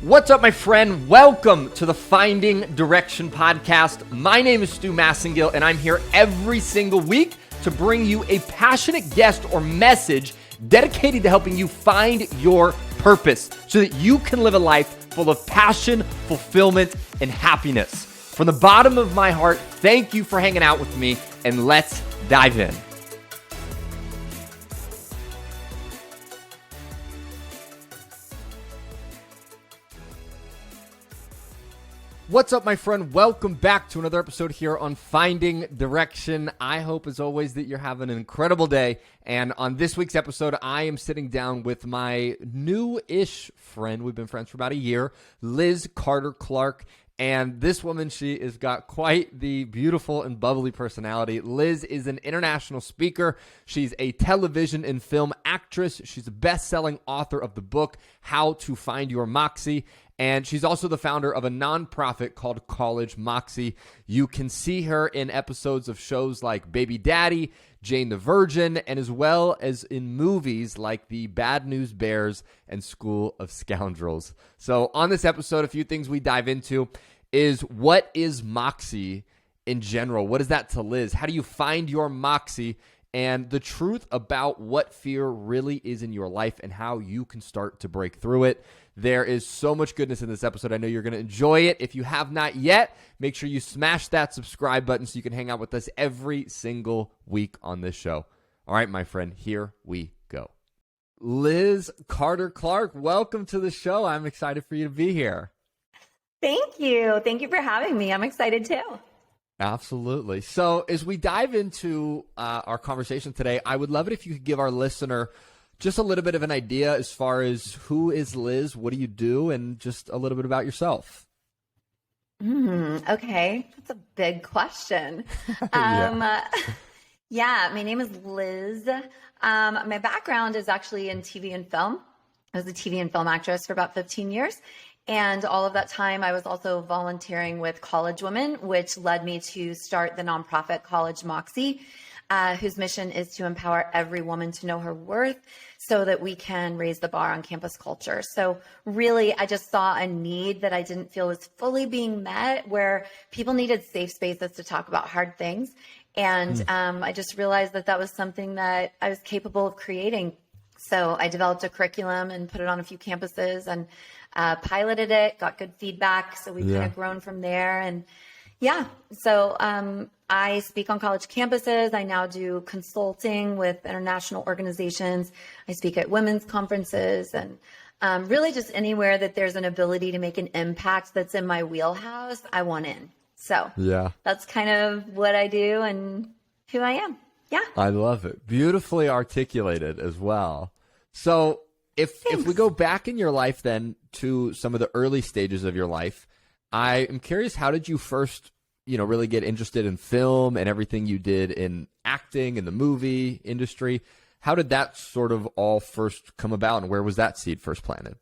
What's up, my friend? Welcome to the Finding Direction podcast. My name is Stu Massengill, and I'm here every single week to bring you a passionate guest or message dedicated to helping you find your purpose so that you can live a life full of passion, fulfillment, and happiness. From the bottom of my heart, thank you for hanging out with me, and let's dive in. What's up, my friend? Welcome back to another episode here on Finding Direction. I hope, as always, that you're having an incredible day. And on this week's episode, I am sitting down with my new-ish friend. We've been friends for about a year, Lizz Carter Clark. And this woman, she has got quite the beautiful and bubbly personality. Lizz is an international speaker. She's a television and film actress. She's a best-selling author of the book, How to Find Your Moxie. And she's also the founder of a nonprofit called College Moxie. You can see her in episodes of shows like Baby Daddy, Jane the Virgin, and as well as in movies like The Bad News Bears and School of Scoundrels. So on this episode, a few things we dive into is what is Moxie in general? What is that to Lizz? How do you find your Moxie? And the truth about what fear really is in your life and how you can start to break through it. There is so much goodness in this episode. I know you're going to enjoy it. If you have not yet, make sure you smash that subscribe button so you can hang out with us every single week on this show. All right, my friend, here we go. Lizz Carter Clark, welcome to the show. I'm excited for you to be here. Thank you. Thank you for having me. I'm excited too. Absolutely. So as we dive into our conversation today, I would love it if you could give our listener just a little bit of an idea as far as who is Lizz, what do you do, and just a little bit about yourself. Okay. That's a big question. Yeah, my name is Lizz. My background is actually in TV and film. I was a TV and film actress for about 15 years. And all of that time, I was also volunteering with College Women, which led me to start the nonprofit College Moxie, whose mission is to empower every woman to know her worth so that we can raise the bar on campus culture. So really, I just saw a need that I didn't feel was fully being met, where people needed safe spaces to talk about hard things. And I just realized that that was something that I was capable of creating. So I developed a curriculum and put it on a few campuses and piloted it, got good feedback. So we've kind of grown from there. And so I speak on college campuses. I now do consulting with international organizations. I speak at women's conferences and really just anywhere that there's an ability to make an impact that's in my wheelhouse, I want in. So that's kind of what I do and who I am. Yeah. I love it. Beautifully articulated as well. So if we go back in your life then to some of the early stages of your life, I am curious, how did you first, really get interested in film and everything you did in acting and the movie industry? How did that sort of all first come about, and where was that seed first planted?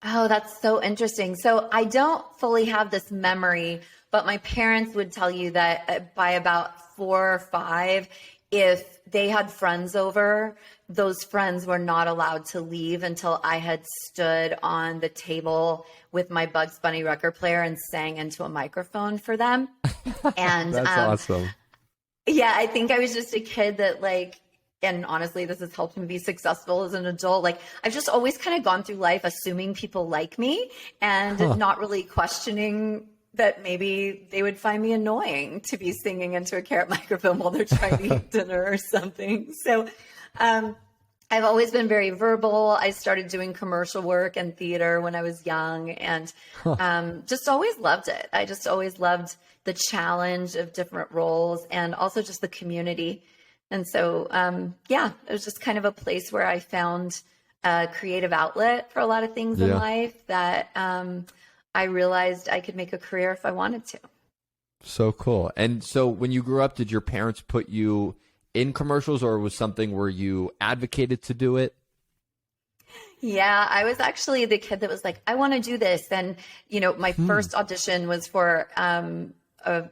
Oh, that's so interesting. So I don't fully have this memory, but my parents would tell you that by about 4 or 5, if they had friends over, those friends were not allowed to leave until I had stood on the table with my Bugs Bunny record player and sang into a microphone for them. And that's awesome. Yeah, I think I was just a kid that and honestly, this has helped me be successful as an adult. I've just always kind of gone through life assuming people like me and not really questioning that maybe they would find me annoying to be singing into a carrot microphone while they're trying to eat dinner or something. So I've always been very verbal. I started doing commercial work and theater when I was young and just always loved it. I just always loved the challenge of different roles and also just the community. And so, it was just kind of a place where I found a creative outlet for a lot of things in life that I realized I could make a career if I wanted to. So cool. And so when you grew up, did your parents put you in commercials, or was something where you advocated to do it? Yeah, I was actually the kid that was like, I want to do this. And, my first audition was for a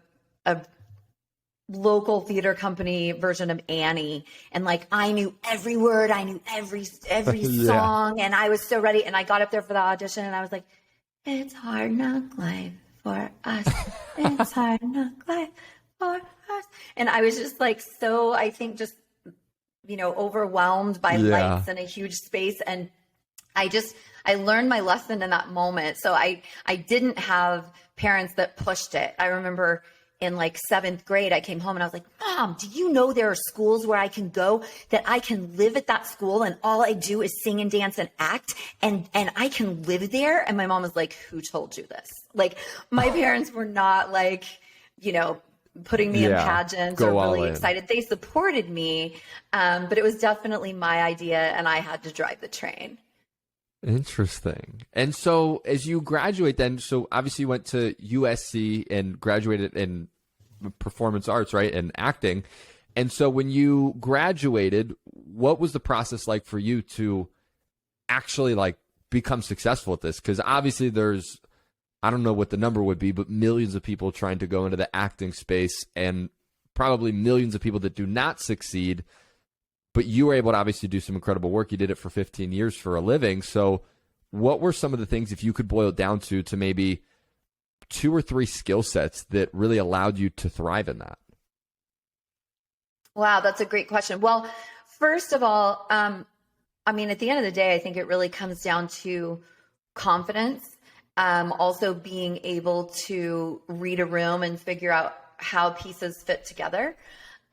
local theater company version of Annie. And like, I knew every word, I knew every song, and I was so ready. And I got up there for the audition and I was like, it's hard knock life for us. It's hard knock life for us. And I was just like, so I think just, overwhelmed by lights in a huge space. And I learned my lesson in that moment. So I didn't have parents that pushed it. I remember in like 7th grade, I came home and I was like, Mom, do you know there are schools where I can go that I can live at that school and all I do is sing and dance and act and I can live there? And my mom was like, who told you this? Like, my parents were not like, putting me in pageants or really excited. They supported me, but it was definitely my idea and I had to drive the train. Interesting. And so as you graduate then, so obviously you went to USC and graduated in performance arts, right? And acting. And so when you graduated, what was the process like for you to actually like become successful at this? Because obviously there's, I don't know what the number would be, but millions of people trying to go into the acting space and probably millions of people that do not succeed. But you were able to obviously do some incredible work. You did it for 15 years for a living. So what were some of the things, if you could boil it down to maybe 2 or 3 skill sets that really allowed you to thrive in that? Wow, that's a great question. Well, first of all, at the end of the day, I think it really comes down to confidence. Also being able to read a room and figure out how pieces fit together.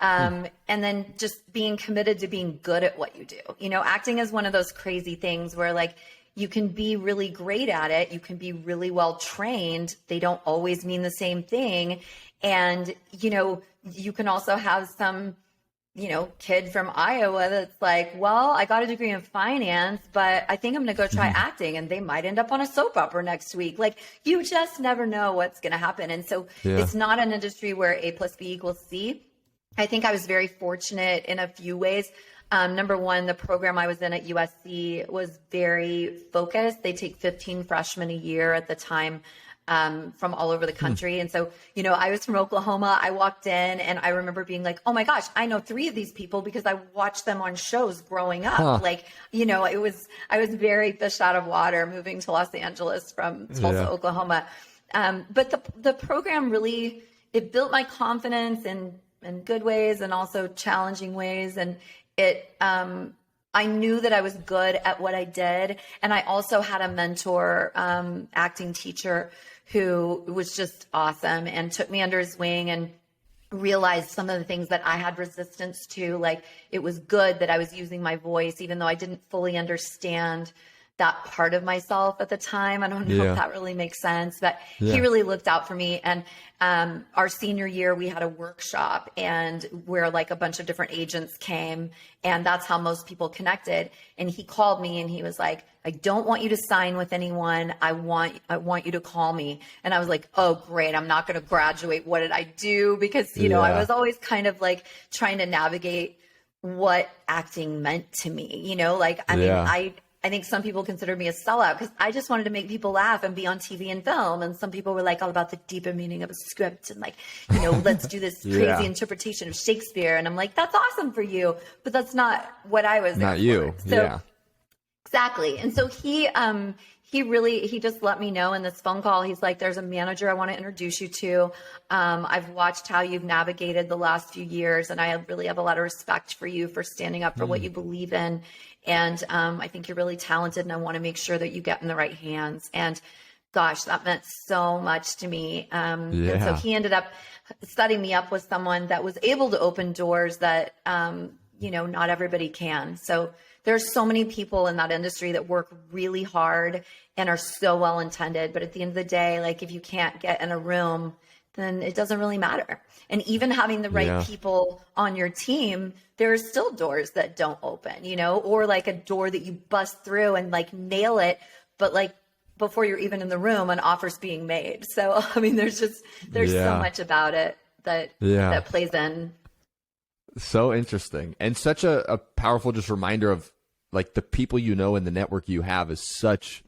And then just being committed to being good at what you do. Acting is one of those crazy things where like you can be really great at it. You can be really well trained. They don't always mean the same thing. And, you can also have some, kid from Iowa that's like, well, I got a degree in finance, but I think I'm going to go try acting, and they might end up on a soap opera next week. Like, you just never know what's going to happen. And so it's not an industry where A + B = C. I think I was very fortunate in a few ways. Number one, the program I was in at USC was very focused. They take 15 freshmen a year at the time from all over the country. And so, I was from Oklahoma. I walked in and I remember being like, oh my gosh, I know 3 of these people because I watched them on shows growing up. Like, I was very fish out of water moving to Los Angeles from Tulsa, Oklahoma. But the program really, it built my confidence in good ways and also challenging ways. And I knew that I was good at what I did. And I also had a mentor, acting teacher who was just awesome and took me under his wing and realized some of the things that I had resistance to. Like, it was good that I was using my voice, even though I didn't fully understand that part of myself at the time. I don't know if that really makes sense, but he really looked out for me. And our senior year, we had a workshop and where like a bunch of different agents came, and that's how most people connected. And he called me and he was like, I don't want you to sign with anyone. I want you to call me. And I was like, oh, great. I'm not going to graduate. What did I do? Because, I was always kind of like trying to navigate what acting meant to me, I think some people consider me a sellout because I just wanted to make people laugh and be on TV and film. And some people were like all about the deeper meaning of a script and like, let's do this crazy interpretation of Shakespeare. And I'm like, that's awesome for you, but that's not what I was. Not you. So, exactly. And so he just let me know in this phone call. He's like, there's a manager I want to introduce you to. I've watched how you've navigated the last few years, and I really have a lot of respect for you for standing up for what you believe in. And I think you're really talented, and I want to make sure that you get in the right hands. And gosh, that meant so much to me. And so he ended up setting me up with someone that was able to open doors that, not everybody can. So there's so many people in that industry that work really hard and are so well intended. But at the end of the day, like, if you can't get in a room, then it doesn't really matter. And even having the right people on your team, there are still doors that don't open, or like a door that you bust through and like nail it. But like before you're even in the room, an offer's being made. So, there's so much about it that plays in. So interesting. And such a powerful just reminder of like the people and the network you have is such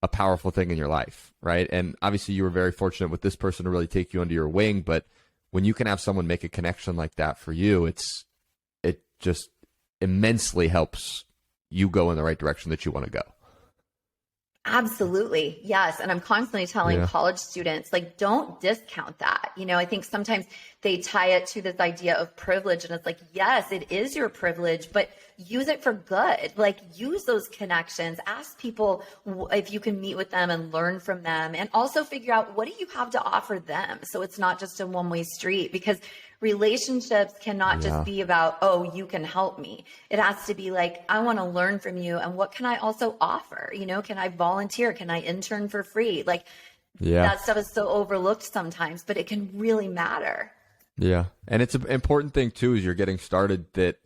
a powerful thing in your life, right? And obviously you were very fortunate with this person to really take you under your wing, but when you can have someone make a connection like that for you, it just immensely helps you go in the right direction that you want to go. Absolutely. Yes. And I'm constantly telling college students, like, don't discount that. I think sometimes they tie it to this idea of privilege, and it's like, yes, it is your privilege, but use it for good. Like, use those connections, ask people if you can meet with them and learn from them, and also figure out, what do you have to offer them? So it's not just a one-way street, because relationships cannot just be about, oh, you can help me. It has to be like, I want to learn from you. And what can I also offer? Can I volunteer? Can I intern for free? Like, that stuff is so overlooked sometimes, but it can really matter. Yeah. And it's an important thing too, as you're getting started, that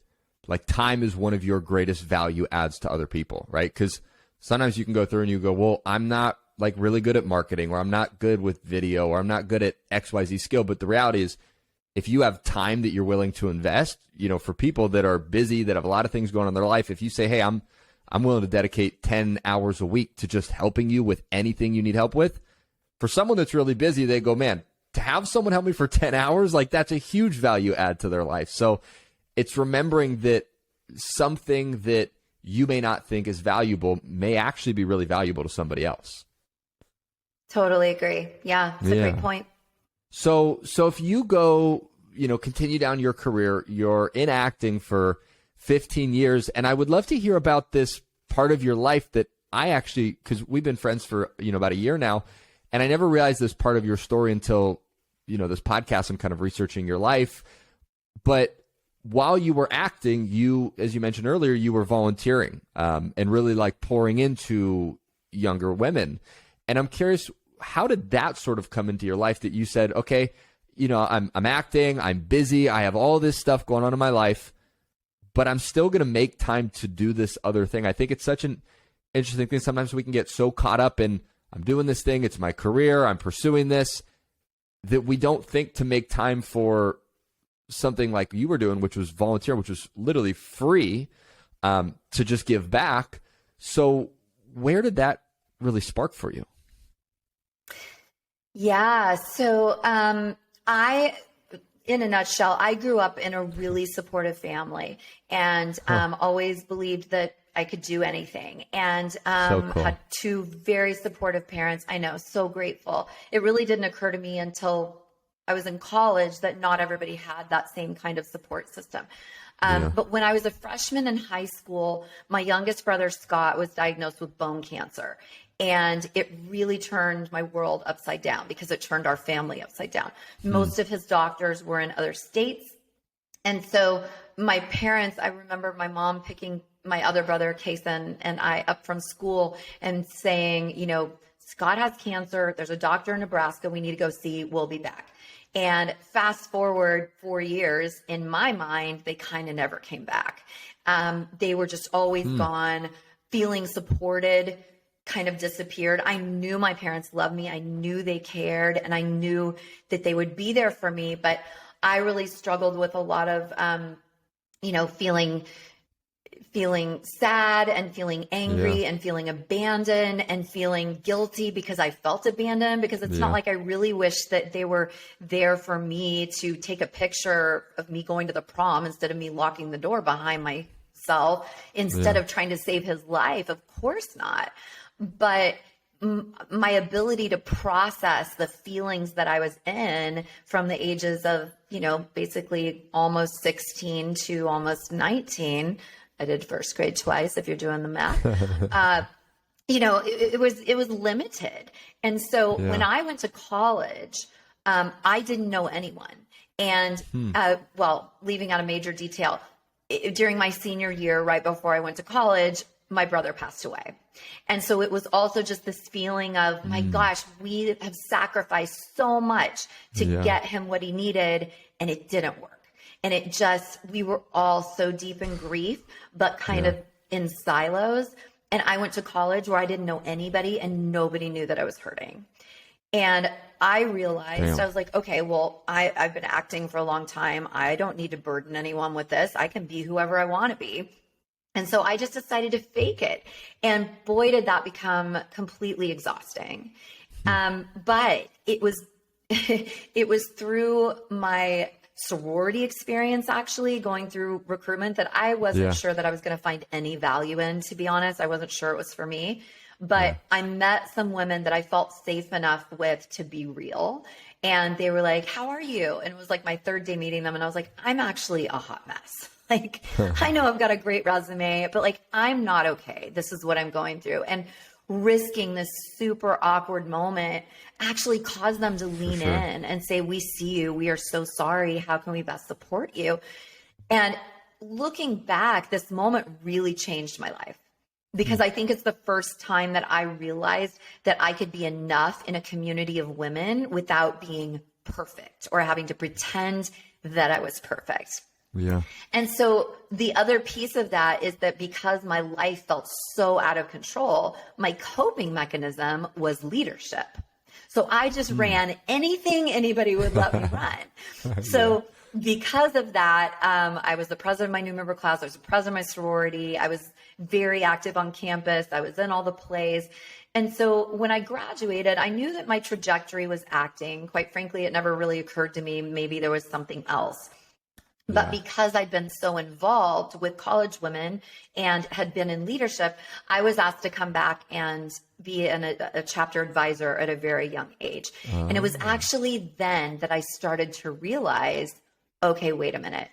like time is one of your greatest value adds to other people, right? Because sometimes you can go through and you go, well, I'm not like really good at marketing, or I'm not good with video, or I'm not good at XYZ skill. But the reality is, if you have time that you're willing to invest, for people that are busy, that have a lot of things going on in their life, if you say, hey, I'm willing to dedicate 10 hours a week to just helping you with anything you need help with. For someone that's really busy, they go, man, to have someone help me for 10 hours, like, that's a huge value add to their life. So it's remembering that something that you may not think is valuable may actually be really valuable to somebody else. Totally agree. Yeah, it's a great point. So if you go, continue down your career, you're in acting for 15 years, and I would love to hear about this part of your life that I actually, because we've been friends for, about a year now, and I never realized this part of your story until, this podcast. I'm kind of researching your life. But while you were acting, you, as you mentioned earlier, you were volunteering, and really like pouring into younger women. And I'm curious, how did that sort of come into your life that you said, okay, I'm acting, I'm busy, I have all this stuff going on in my life, but I'm still going to make time to do this other thing. I think it's such an interesting thing. Sometimes we can get so caught up in, I'm doing this thing, it's my career, I'm pursuing this, that we don't think to make time for something like you were doing, which was volunteer, which was literally free, to just give back. So where did that really spark for you? Yeah. So in a nutshell, I grew up in a really supportive family, and always believed that I could do anything, and so cool. Had two very supportive parents. I know, so grateful. It really didn't occur to me until I was in college that not everybody had that same kind of support system. But when I was a freshman in high school, my youngest brother, Scott, was diagnosed with bone cancer. And it really turned my world upside down, because it turned our family upside down. Most of his doctors were in other states. And so my parents, I remember my mom picking my other brother, Kason, and I up from school and saying, Scott has cancer. There's a doctor in Nebraska we need to go see. We'll be back. And fast forward 4 years, in my mind, they kind of never came back. They were just always gone, feeling supported, kind of disappeared. I knew my parents loved me. I knew they cared, and I knew that they would be there for me. But I really struggled with a lot of, feeling sad and feeling angry and feeling abandoned and feeling guilty because I felt abandoned, because it's not like I really wish that they were there for me to take a picture of me going to the prom instead of me locking the door behind myself instead of trying to save his life. Of course not. But my ability to process the feelings that I was in from the ages of, basically almost 16 to almost 19, I did first grade twice, if you're doing the math, it was limited. And so when I went to college, I didn't know anyone. And, leaving out a major detail, during my senior year, right before I went to college, my brother passed away. And so it was also just this feeling of, my gosh, we have sacrificed so much to get him what he needed, and it didn't work. And we were all so deep in grief, but kind of in silos. And I went to college where I didn't know anybody, and nobody knew that I was hurting. And I realized, I was like, okay, well, I've been acting for a long time. I don't need to burden anyone with this. I can be whoever I want to be. And so I just decided to fake it. And boy, did that become completely exhausting. But it was it was through my sorority experience, actually going through recruitment, that I wasn't sure that I was going to find any value in, to be honest. I wasn't sure it was for me, but I met some women that I felt safe enough with to be real. And they were like, how are you? And it was like my third day meeting them. And I was like, I'm actually a hot mess. Like, I know I've got a great resume, but like, I'm not okay. This is what I'm going through. And risking this super awkward moment actually caused them to lean in and say, we see you. We are so sorry. How can we best support you? And looking back, this moment really changed my life, because I think it's the first time that I realized that I could be enough in a community of women without being perfect or having to pretend that I was perfect. Yeah. And so the other piece of that is that because my life felt so out of control, my coping mechanism was leadership. So I just ran anything anybody would let me run. So because of that, I was the president of my new member class. I was the president of my sorority. I was very active on campus. I was in all the plays. And so when I graduated, I knew that my trajectory was acting. Quite frankly, it never really occurred to me maybe there was something else. But because I'd been so involved with college women and had been in leadership, I was asked to come back and be a chapter advisor at a very young age. And it was actually then that I started to realize, okay, wait a minute.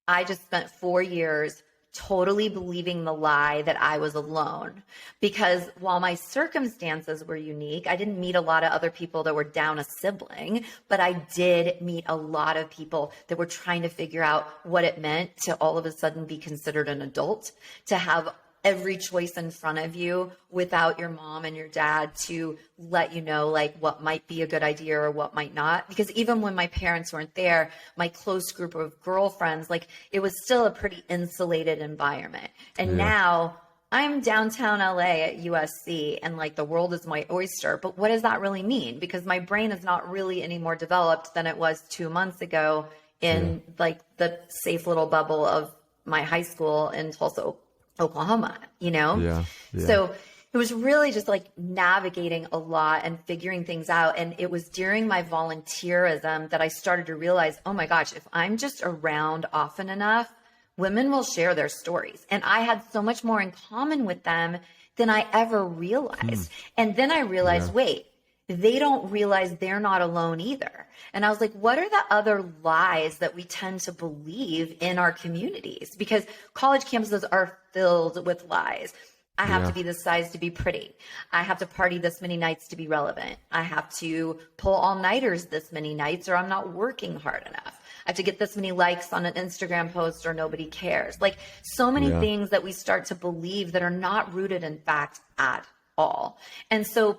I just spent 4 years totally believing the lie that I was alone, because while my circumstances were unique, I didn't meet a lot of other people that were down a sibling, but I did meet a lot of people that were trying to figure out what it meant to all of a sudden be considered an adult, to have every choice in front of you without your mom and your dad to let you know like what might be a good idea or what might not. Because even when my parents weren't there, my close group of girlfriends, like it was still a pretty insulated environment. And now I'm downtown LA at USC and like the world is my oyster. But what does that really mean? Because my brain is not really any more developed than it was 2 months ago in like the safe little bubble of my high school in Tulsa, Oklahoma, you know? So it was really just like navigating a lot and figuring things out. And it was during my volunteerism that I started to realize, oh my gosh, if I'm just around often enough, women will share their stories. And I had so much more in common with them than I ever realized. And then I realized, wait, they don't realize they're not alone either. And I was like, what are the other lies that we tend to believe in our communities? Because college campuses are filled with lies. I have to be this size to be pretty. I have to party this many nights to be relevant. I have to pull all-nighters this many nights or I'm not working hard enough. I have to get this many likes on an Instagram post or nobody cares. Like so many things that we start to believe that are not rooted in fact at all. And so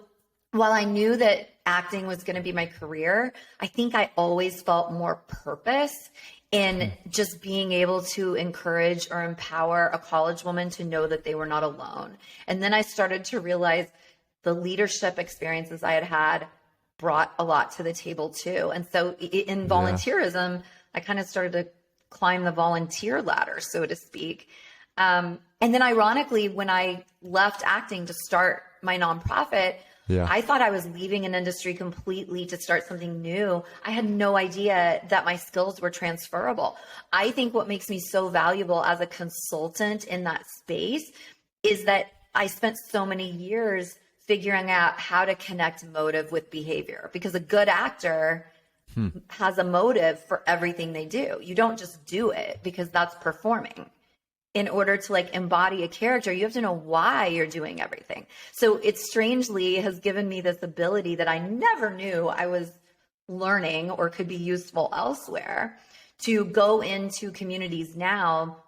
while I knew that acting was going to be my career, I think I always felt more purpose in just being able to encourage or empower a college woman to know that they were not alone. And then I started to realize the leadership experiences I had had brought a lot to the table too. And so in volunteerism, I kind of started to climb the volunteer ladder, so to speak. And then ironically, when I left acting to start my nonprofit, I thought I was leaving an industry completely to start something new. I had no idea that my skills were transferable. I think what makes me so valuable as a consultant in that space is that I spent so many years figuring out how to connect motive with behavior, because a good actor has a motive for everything they do. You don't just do it because that's performing. In order to like embody a character, you have to know why you're doing everything. So it strangely has given me this ability that I never knew I was learning or could be useful elsewhere, to go into communities now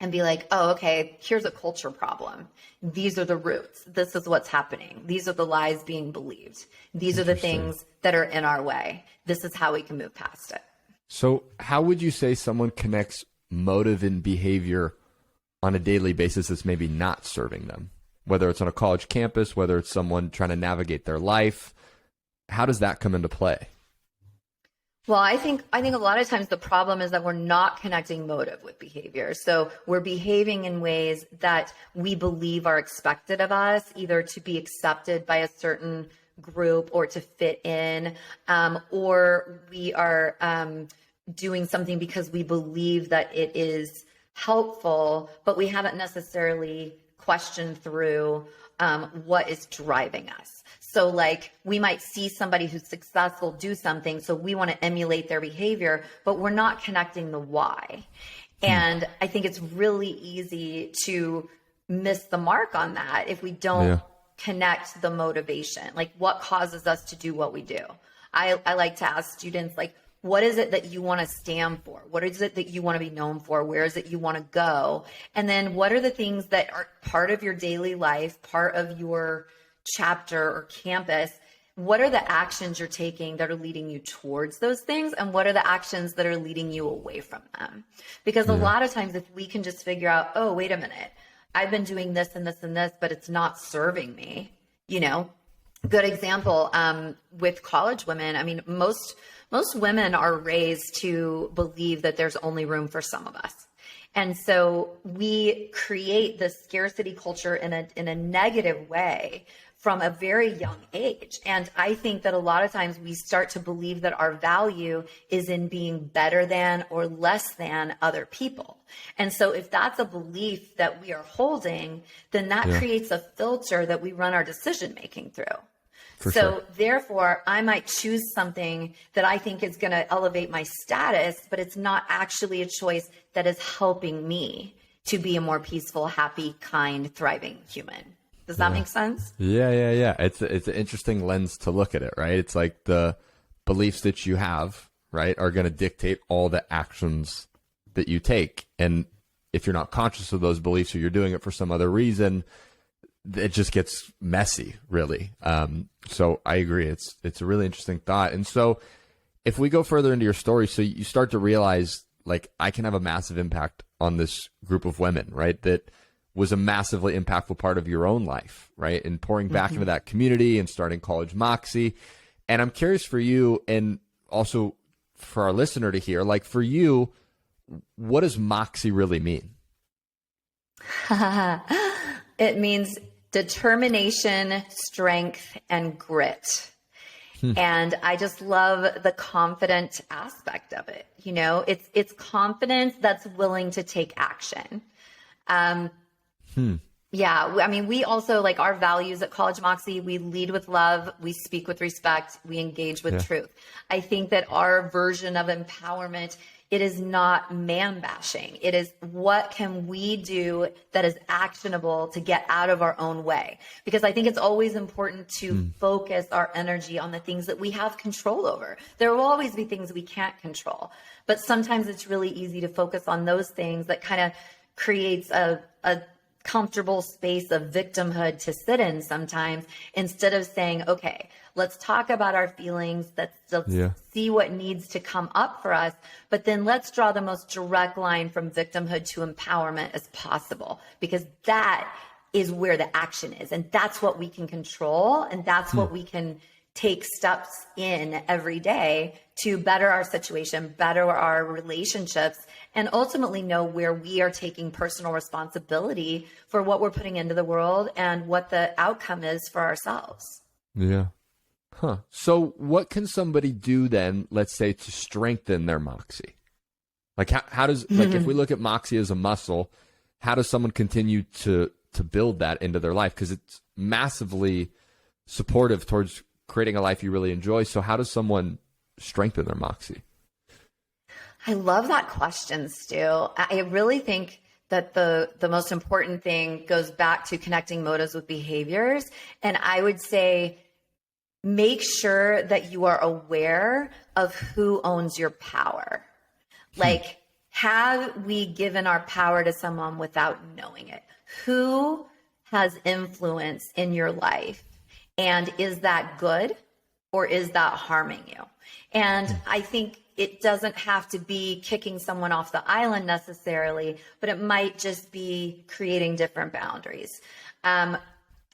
and be like, oh, okay, here's a culture problem. These are the roots. This is what's happening. These are the lies being believed. These are the things that are in our way. This is how we can move past it. So how would you say someone connects motive and behavior on a daily basis that's maybe not serving them, whether it's on a college campus, whether it's someone trying to navigate their life? How does that come into play? Well, I think a lot of times the problem is that we're not connecting motive with behavior. So we're behaving in ways that we believe are expected of us, either to be accepted by a certain group or to fit in, or we are doing something because we believe that it is helpful, but we haven't necessarily questioned through what is driving us. So like we might see somebody who's successful do something, so we want to emulate their behavior, but we're not connecting the why. And I think it's really easy to miss the mark on that if we don't connect the motivation, like what causes us to do what we do. I like to ask students, like, what is it that you want to stand for? What is it that you want to be known for? Where is it you want to go? And then what are the things that are part of your daily life, part of your chapter or campus? What are the actions you're taking that are leading you towards those things? And what are the actions that are leading you away from them? Because a lot of times if we can just figure out, oh, wait a minute, I've been doing this and this and this, but it's not serving me, you know? Good example with college women. I mean, most women are raised to believe that there's only room for some of us. And so we create this scarcity culture in a negative way from a very young age. And I think that a lot of times we start to believe that our value is in being better than or less than other people. And so if that's a belief that we are holding, then that creates a filter that we run our decision making through. Therefore, I might choose something that I think is going to elevate my status, but it's not actually a choice that is helping me to be a more peaceful, happy, kind, thriving human. Does that make sense? Yeah. It's an interesting lens to look at it, right? It's like the beliefs that you have, right, are going to dictate all the actions that you take. And if you're not conscious of those beliefs or you're doing it for some other reason, it just gets messy, really. So I agree. It's a really interesting thought. And so if we go further into your story, so you start to realize, like, I can have a massive impact on this group of women, right? That was a massively impactful part of your own life, right? And pouring back into that community and starting College Moxie. And I'm curious for you, and also for our listener to hear, like, for you, what does Moxie really mean? It means determination, strength, and grit. And I just love the confident aspect of it. You know, it's confidence that's willing to take action. Yeah. I mean, we also, like, our values at College Moxie, we lead with love, we speak with respect, we engage with truth. I think that our version of empowerment, it is not man bashing. It is, what can we do that is actionable to get out of our own way? Because I think it's always important to focus our energy on the things that we have control over. There will always be things we can't control, but sometimes it's really easy to focus on those things that kind of creates a comfortable space of victimhood to sit in sometimes, instead of saying, okay, let's talk about our feelings. Let's see what needs to come up for us. But then let's draw the most direct line from victimhood to empowerment as possible, because that is where the action is. And that's what we can control. And that's what we can take steps in every day to better our situation, better our relationships, and ultimately know where we are taking personal responsibility for what we're putting into the world and what the outcome is for ourselves. Yeah. Huh. So what can somebody do then, let's say, to strengthen their Moxie? Like, how does, like, if we look at Moxie as a muscle, how does someone continue to build that into their life? Because it's massively supportive towards creating a life you really enjoy. So how does someone strengthen their Moxie? I love that question, Stu. I really think that the most important thing goes back to connecting motives with behaviors. And I would say, make sure that you are aware of who owns your power. Like, have we given our power to someone without knowing it? Who has influence in your life? And is that good, or is that harming you? And I think it doesn't have to be kicking someone off the island necessarily, but it might just be creating different boundaries.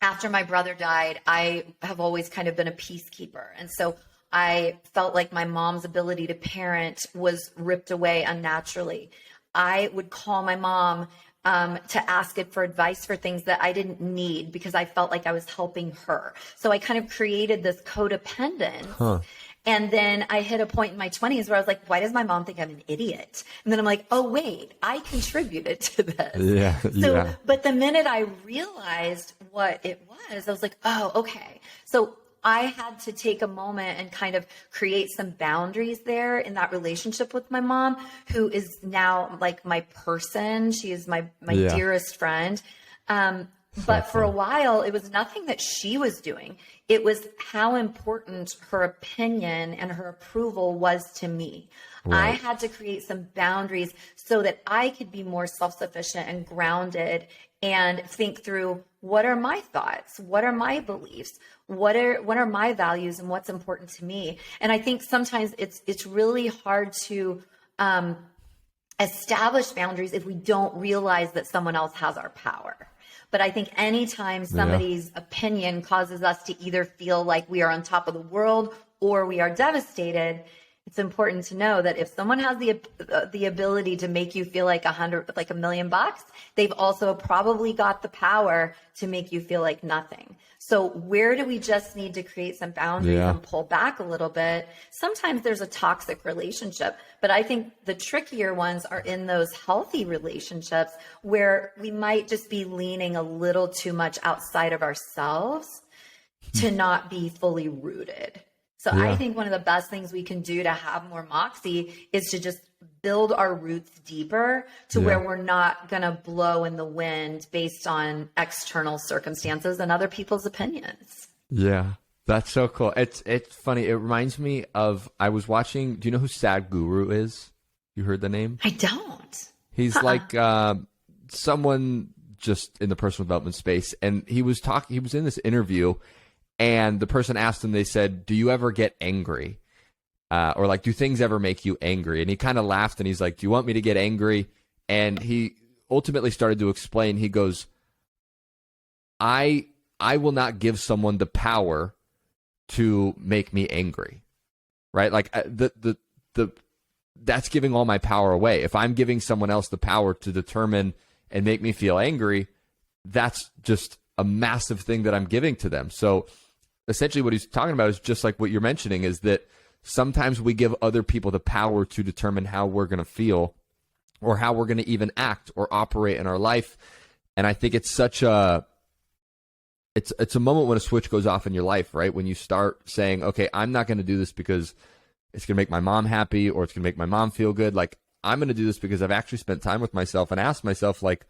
After my brother died, I have always kind of been a peacekeeper. And so I felt like my mom's ability to parent was ripped away unnaturally. I would call my mom to ask it for advice for things that I didn't need because I felt like I was helping her. So I kind of created this codependence. And then I hit a point in my 20s where I was like, why does my mom think I'm an idiot? And then I'm like, oh, wait, I contributed to this. But the minute I realized what it was, I was like, oh, okay. So I had to take a moment and kind of create some boundaries there in that relationship with my mom, who is now like my person. She is my dearest friend. But for a while, it was nothing that she was doing. It was how important her opinion and her approval was to me. Right. I had to create some boundaries so that I could be more self-sufficient and grounded and think through, what are my thoughts? What are my beliefs? What are my values and what's important to me? And I think sometimes it's really hard to establish boundaries if we don't realize that someone else has our power. But I think anytime somebody's opinion causes us to either feel like we are on top of the world or we are devastated, it's important to know that if someone has the ability to make you feel like $100 million, they've also probably got the power to make you feel like nothing. So where do we just need to create some boundaries and pull back a little bit? Sometimes there's a toxic relationship, but I think the trickier ones are in those healthy relationships where we might just be leaning a little too much outside of ourselves to not be fully rooted. So I think one of the best things we can do to have more moxie is to just build our roots deeper to where we're not going to blow in the wind based on external circumstances and other people's opinions. Yeah, that's so cool. It's funny. It reminds me of, I was watching, do you know who Sad Guru is? You heard the name? I don't. He's like someone just in the personal development space. And he was in this interview, and the person asked him, they said, do you ever get angry? Or like, do things ever make you angry? And he kind of laughed and he's like, do you want me to get angry? And he ultimately started to explain. He goes, I will not give someone the power to make me angry, right? Like that's giving all my power away. If I'm giving someone else the power to determine and make me feel angry, that's just a massive thing that I'm giving to them. So essentially what he's talking about is just like what you're mentioning, is that sometimes we give other people the power to determine how we're going to feel or how we're going to even act or operate in our life. And I think it's such a moment when a switch goes off in your life, right? When you start saying, okay, I'm not going to do this because it's going to make my mom happy or it's going to make my mom feel good. Like, I'm going to do this because I've actually spent time with myself and asked myself, like,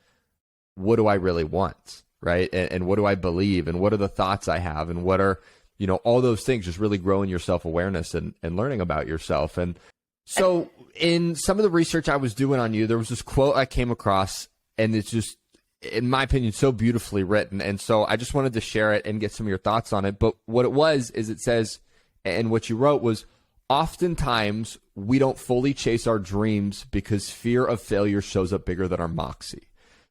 what do I really want? Right? And what do I believe? And what are the thoughts I have? And what are, all those things, just really growing your self-awareness and learning about yourself. And so in some of the research I was doing on you, there was this quote I came across, and it's just, in my opinion, so beautifully written. And so I just wanted to share it and get some of your thoughts on it. But what it was is, it says, and what you wrote was, oftentimes we don't fully chase our dreams because fear of failure shows up bigger than our moxie.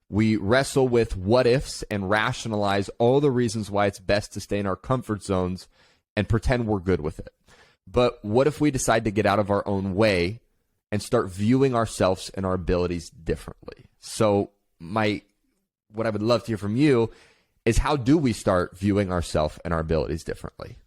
We wrestle with what ifs and rationalize all the reasons why it's best to stay in our comfort zones and pretend we're good with it. But what if we decide to get out of our own way and start viewing ourselves and our abilities differently? So what I would love to hear from you is, how do we start viewing ourselves and our abilities differently?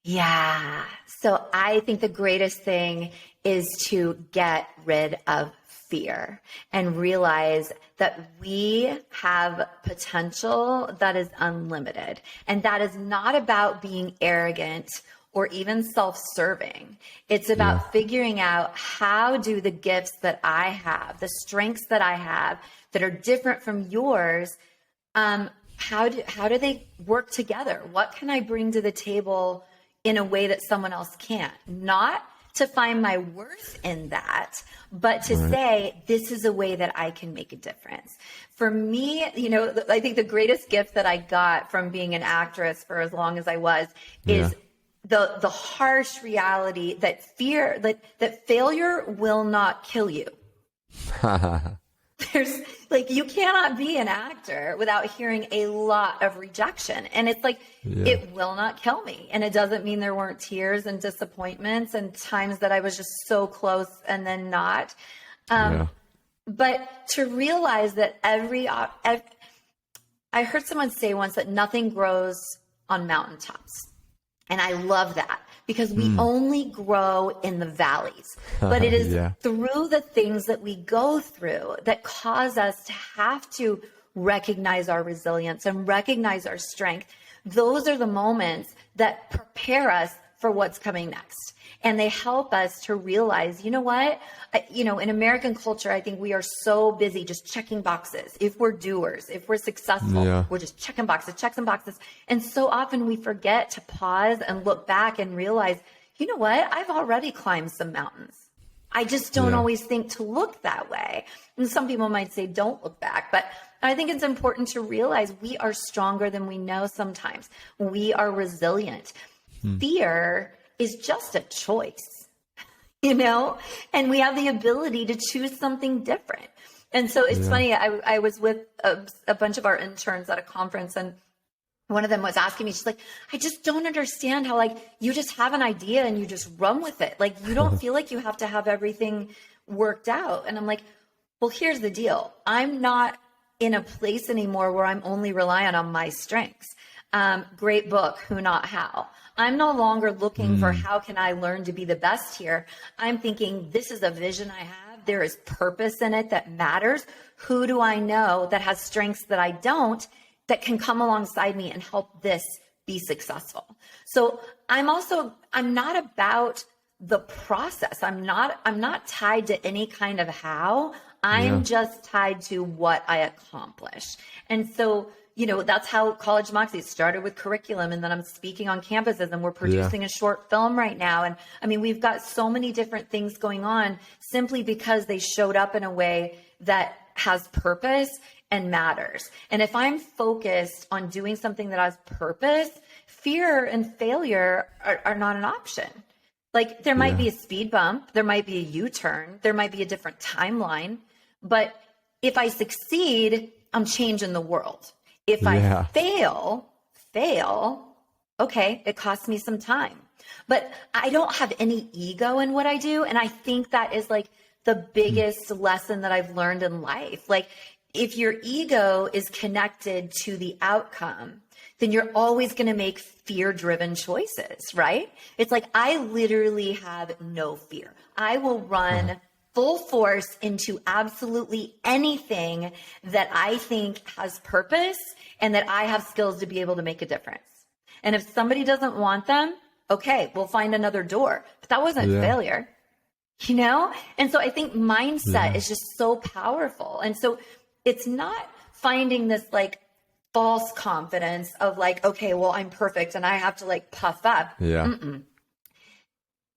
Yeah. So I think the greatest thing is to get rid of fear and realize that we have potential that is unlimited. And that is not about being arrogant or even self-serving. It's about figuring out, how do the gifts that I have, the strengths that I have that are different from yours, how do they work together? What can I bring to the table in a way that someone else can't? Not to find my worth in that, but to say, this is a way that I can make a difference. For me, I think the greatest gift that I got from being an actress for as long as I was is the harsh reality that that failure will not kill you. There's you cannot be an actor without hearing a lot of rejection. And it's it will not kill me. And it doesn't mean there weren't tears and disappointments and times that I was just so close and then not. But to realize that I heard someone say once that nothing grows on mountaintops. And I love that because we only grow in the valleys. But it is through the things that we go through that cause us to have to recognize our resilience and recognize our strength. Those are the moments that prepare us for what's coming next. And they help us to realize, you know what? In American culture, I think we are so busy just checking boxes. If we're doers, if we're successful, we're just checking boxes, checks and boxes. And so often we forget to pause and look back and realize, you know what? I've already climbed some mountains. I just don't always think to look that way. And some people might say, don't look back. But I think it's important to realize we are stronger than we know sometimes. We are resilient. Fear is just a choice, and we have the ability to choose something different. And so it's funny, I was with a bunch of our interns at a conference, and one of them was asking me, she's like, I just don't understand how you just have an idea and you just run with it. You don't feel like you have to have everything worked out. And I'm like, well, here's the deal. I'm not in a place anymore where I'm only relying on my strengths. Great book, Who Not How. I'm no longer looking for how can I learn to be the best here. I'm thinking this is a vision I have. There is purpose in it that matters. Who do I know that has strengths that I don't, that can come alongside me and help this be successful? So I'm not about the process. I'm not tied to any kind of how. I'm just tied to what I accomplish. And so, that's how College Moxie started, with curriculum. And then I'm speaking on campuses, and we're producing a short film right now. And I mean, we've got so many different things going on simply because they showed up in a way that has purpose and matters. And if I'm focused on doing something that has purpose, fear and failure are not an option. There might be a speed bump, there might be a U-turn, there might be a different timeline. But if I succeed, I'm changing the world. If I fail, okay, it costs me some time. But I don't have any ego in what I do. And I think that is the biggest lesson that I've learned in life. If your ego is connected to the outcome, then you're always going to make fear-driven choices, right? It's I literally have no fear. I will run full force into absolutely anything that I think has purpose and that I have skills to be able to make a difference. And if somebody doesn't want them, okay, we'll find another door. But that wasn't failure, And so I think mindset is just so powerful. And so it's not finding this false confidence of okay, well, I'm perfect and I have to puff up.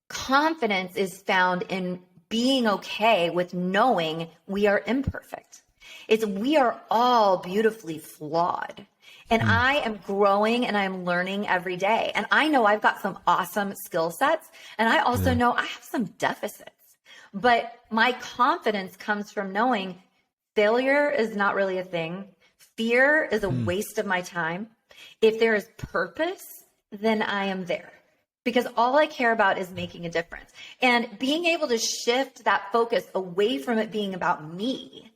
Confidence is found in being okay with knowing we are imperfect. We are all beautifully flawed. And I am growing and I'm learning every day. And I know I've got some awesome skill sets. And I also know I have some deficits. But my confidence comes from knowing failure is not really a thing. Fear is a waste of my time. If there is purpose, then I am there. Because all I care about is making a difference. And being able to shift that focus away from it being about me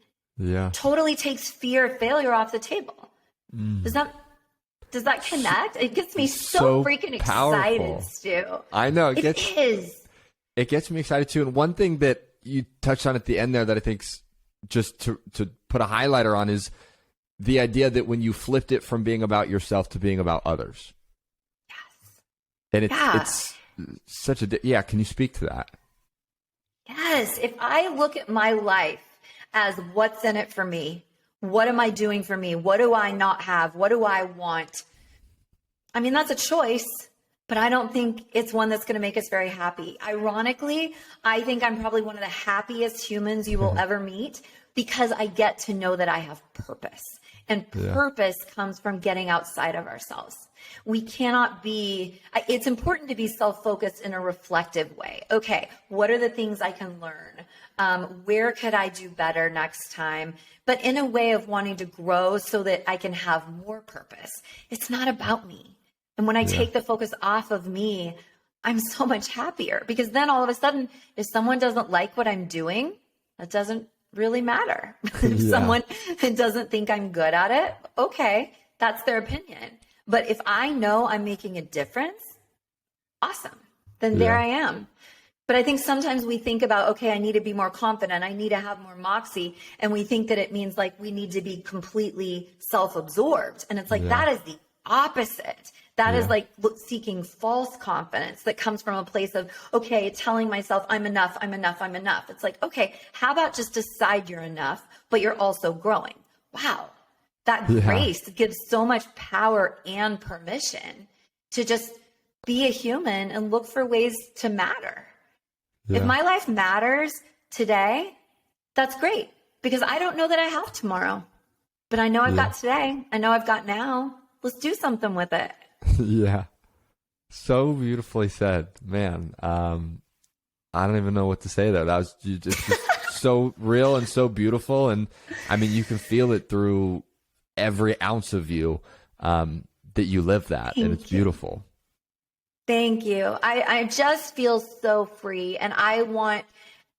totally takes fear of failure off the table. Does that connect? It gets me so freaking powerful. Excited, Stu. I know. It gets me excited too. And one thing that you touched on at the end there that I think's just to put a highlighter on is the idea that when you flipped it from being about yourself to being about others. And it's such a, can you speak to that? Yes. If I look at my life as what's in it for me, what am I doing for me? What do I not have? What do I want? I mean, that's a choice, but I don't think it's one that's going to make us very happy. Ironically, I think I'm probably one of the happiest humans you will ever meet because I get to know that I have purpose. And purpose comes from getting outside of ourselves. We cannot it's important to be self-focused in a reflective way. Okay, what are the things I can learn? Where could I do better next time? But in a way of wanting to grow so that I can have more purpose. It's not about me. And when I take the focus off of me, I'm so much happier because then all of a sudden, if someone doesn't like what I'm doing, that doesn't really matter. If someone doesn't think I'm good at it, okay, that's their opinion. But if I know I'm making a difference, awesome, then there I am. But I think sometimes we think about, okay, I need to be more confident. I need to have more moxie. And we think that it means like we need to be completely self-absorbed. And it's like, that is the opposite. That is like seeking false confidence that comes from a place of, okay, telling myself I'm enough, I'm enough, I'm enough. It's like, okay, how about just decide you're enough, but you're also growing? Wow. That grace gives so much power and permission to just be a human and look for ways to matter. If my life matters today, that's great, because I don't know that I have tomorrow, but I know I've got today. I know I've got now. Let's do something with it. Yeah. So beautifully said, man. I don't even know what to say there. That was just so real and so beautiful. And I mean, you can feel it through every ounce of you, that you live that. And it's beautiful. Thank you. I just feel so free, and I want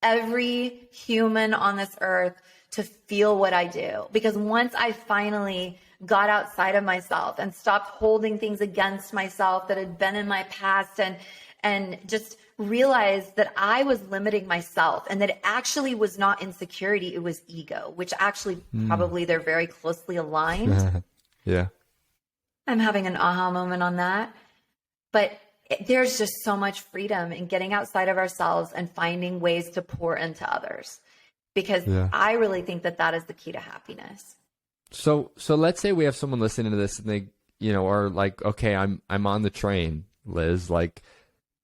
every human on this earth to feel what I do, because once I finally got outside of myself and stopped holding things against myself that had been in my past, and just realized that I was limiting myself, and that it actually was not insecurity, it was ego, which actually probably they're very closely aligned. Yeah. I'm having an aha moment on that. But there's just so much freedom in getting outside of ourselves and finding ways to pour into others, because I really think that that is the key to happiness. So let's say we have someone listening to this and they, are like, okay, I'm on the train, Liz, like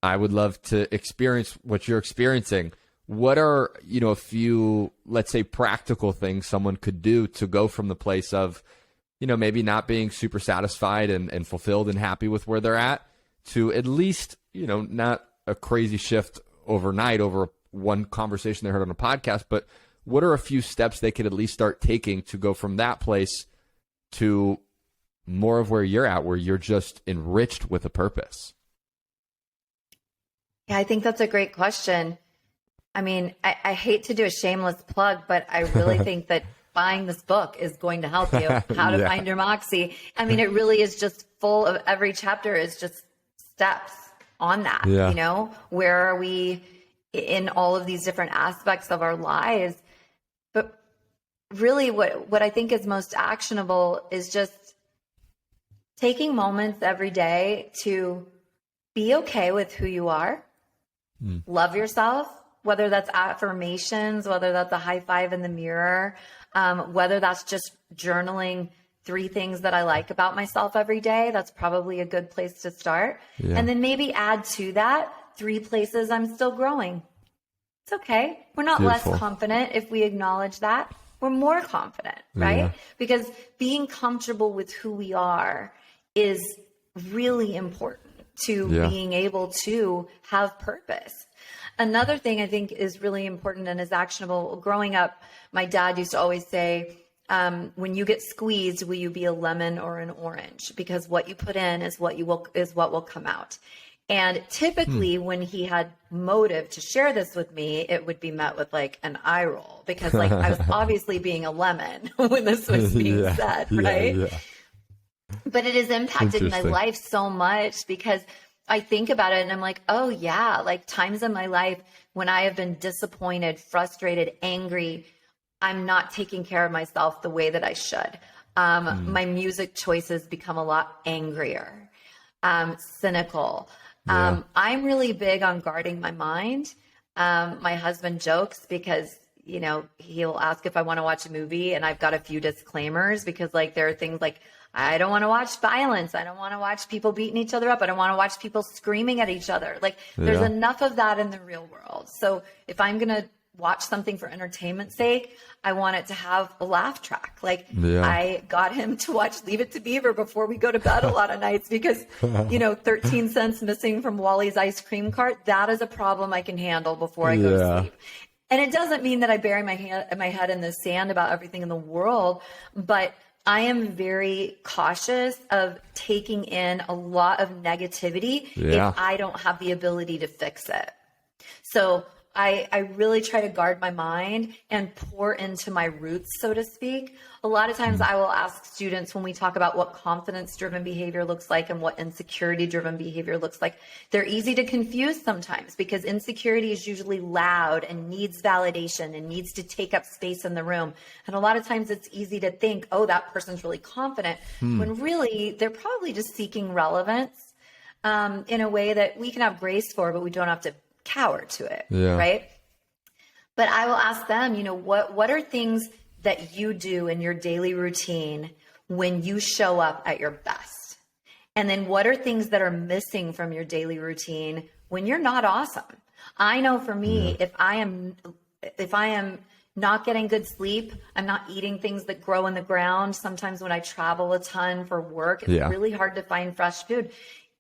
I would love to experience what you're experiencing. What are, a few, let's say, practical things someone could do to go from the place of, maybe not being super satisfied and fulfilled and happy with where they're at, to at least, not a crazy shift overnight over one conversation they heard on a podcast, but what are a few steps they could at least start taking to go from that place to more of where you're at, where you're just enriched with a purpose? Yeah, I think that's a great question. I mean, I hate to do a shameless plug, but I really think that buying this book is going to help you. How to Find Your Moxie. I mean, it really is just full of, every chapter is just steps on that. Where are we in all of these different aspects of our lives? But really what I think is most actionable is just taking moments every day to be okay with who you are, love yourself, whether that's affirmations, whether that's a high five in the mirror, whether that's just journaling 3 things that I like about myself every day. That's probably a good place to start. And then maybe add to that 3 places I'm still growing. It's okay. We're not less confident if we acknowledge that. We're more confident, right? Because being comfortable with who we are is really important to being able to have purpose. Another thing I think is really important and is actionable. Growing up, my dad used to always say, when you get squeezed, will you be a lemon or an orange? Because what you put in is what will come out. And typically when he had motive to share this with me, it would be met with like an eye roll, because like I was obviously being a lemon when this was being said, right? But it has impacted my life so much, because I think about it and I'm like, oh yeah, like times in my life when I have been disappointed, frustrated, angry, I'm not taking care of myself the way that I should. My music choices become a lot angrier, cynical. I'm really big on guarding my mind. My husband jokes because, he'll ask if I want to watch a movie, and I've got a few disclaimers, because like there are things like, I don't want to watch violence. I don't want to watch people beating each other up. I don't want to watch people screaming at each other. Like there's enough of that in the real world. So if I'm going to watch something for entertainment's sake, I want it to have a laugh track. Like I got him to watch Leave It to Beaver before we go to bed a lot of nights, because 13 cents missing from Wally's ice cream cart, that is a problem I can handle before I go to sleep. And it doesn't mean that I bury my head in the sand about everything in the world, but I am very cautious of taking in a lot of negativity if I don't have the ability to fix it. So I really try to guard my mind and pour into my roots, so to speak. A lot of times I will ask students when we talk about what confidence-driven behavior looks like and what insecurity-driven behavior looks like, they're easy to confuse sometimes because insecurity is usually loud and needs validation and needs to take up space in the room. And a lot of times it's easy to think, oh, that person's really confident, when really they're probably just seeking relevance in a way that we can have grace for, but we don't have to cower to it, right? But I will ask them, what are things that you do in your daily routine when you show up at your best? And then what are things that are missing from your daily routine when you're not awesome? I know for me, if I am not getting good sleep, I'm not eating things that grow in the ground. Sometimes when I travel a ton for work, it's really hard to find fresh food.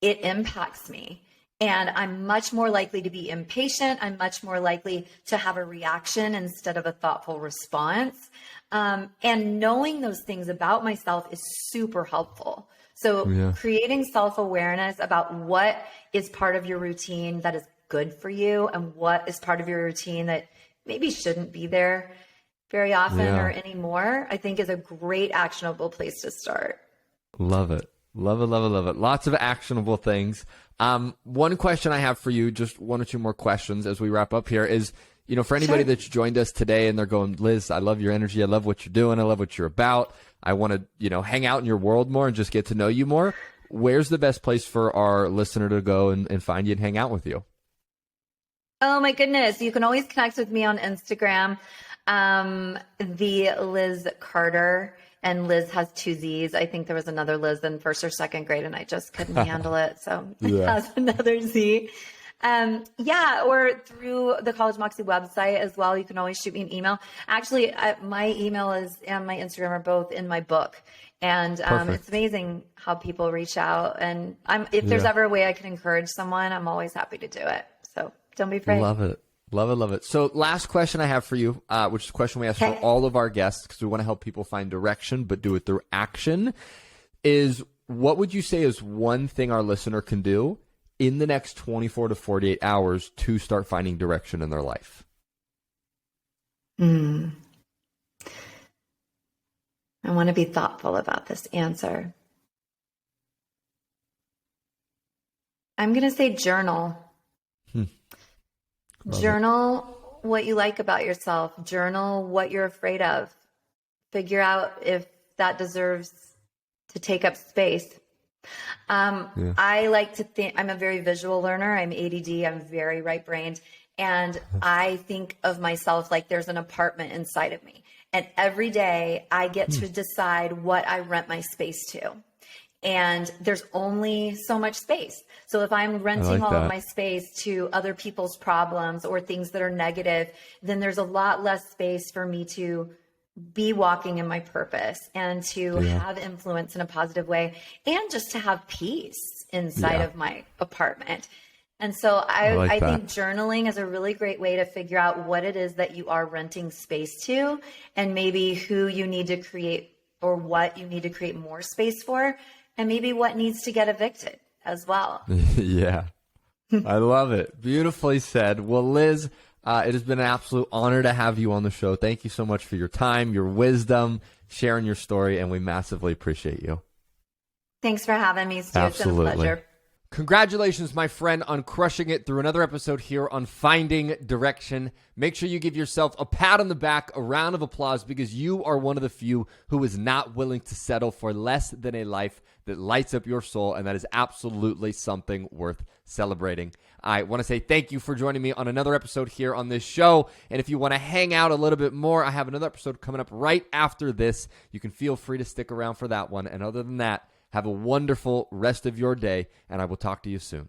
It impacts me. And I'm much more likely to be impatient. I'm much more likely to have a reaction instead of a thoughtful response. And knowing those things about myself is super helpful. So creating self-awareness about what is part of your routine that is good for you and what is part of your routine that maybe shouldn't be there very often or anymore, I think is a great actionable place to start. Love it. Love it, love it, love it. Lots of actionable things. One question I have for you, just one or two more questions as we wrap up here is, for anybody that's joined us today and they're going, Liz, I love your energy. I love what you're doing. I love what you're about. I want to, hang out in your world more and just get to know you more. Where's the best place for our listener to go and find you and hang out with you? Oh my goodness. You can always connect with me on Instagram. The Lizz Carter. And Liz has 2 Z's. I think there was another Liz in first or second grade and I just couldn't handle it. So it has another Z. Or through the College Moxie website as well. You can always shoot me an email. Actually, my email and my Instagram are both in my book. And it's amazing how people reach out. And if there's ever a way I can encourage someone, I'm always happy to do it. So don't be afraid. Love it. Love it, love it. So last question I have for you, which is a question we ask for all of our guests because we want to help people find direction, but do it through action, is what would you say is one thing our listener can do in the next 24 to 48 hours to start finding direction in their life? I want to be thoughtful about this answer. I'm going to say journal. Journal what you like about yourself. Journal what you're afraid of. Figure out if that deserves to take up space. I like to think, I'm a very visual learner. I'm ADD. I'm very right-brained. And I think of myself like there's an apartment inside of me. And every day I get to decide what I rent my space to. And there's only so much space. So if I'm renting all of my space to other people's problems or things that are negative, then there's a lot less space for me to be walking in my purpose and to have influence in a positive way and just to have peace inside of my apartment. And so I think journaling is a really great way to figure out what it is that you are renting space to and maybe who you need to create or what you need to create more space for. And maybe what needs to get evicted as well. I love it. Beautifully said. Well, Liz, it has been an absolute honor to have you on the show. Thank you so much for your time, your wisdom, sharing your story, and we massively appreciate you. Thanks for having me, Stu. Absolutely. It's been a pleasure. Congratulations, my friend, on crushing it through another episode here on Finding Direction. Make sure you give yourself a pat on the back, a round of applause, because you are one of the few who is not willing to settle for less than a life that lights up your soul, and that is absolutely something worth celebrating. I want to say thank you for joining me on another episode here on this show, and if you want to hang out a little bit more, I have another episode coming up right after this. You can feel free to stick around for that one, and other than that, have a wonderful rest of your day, and I will talk to you soon.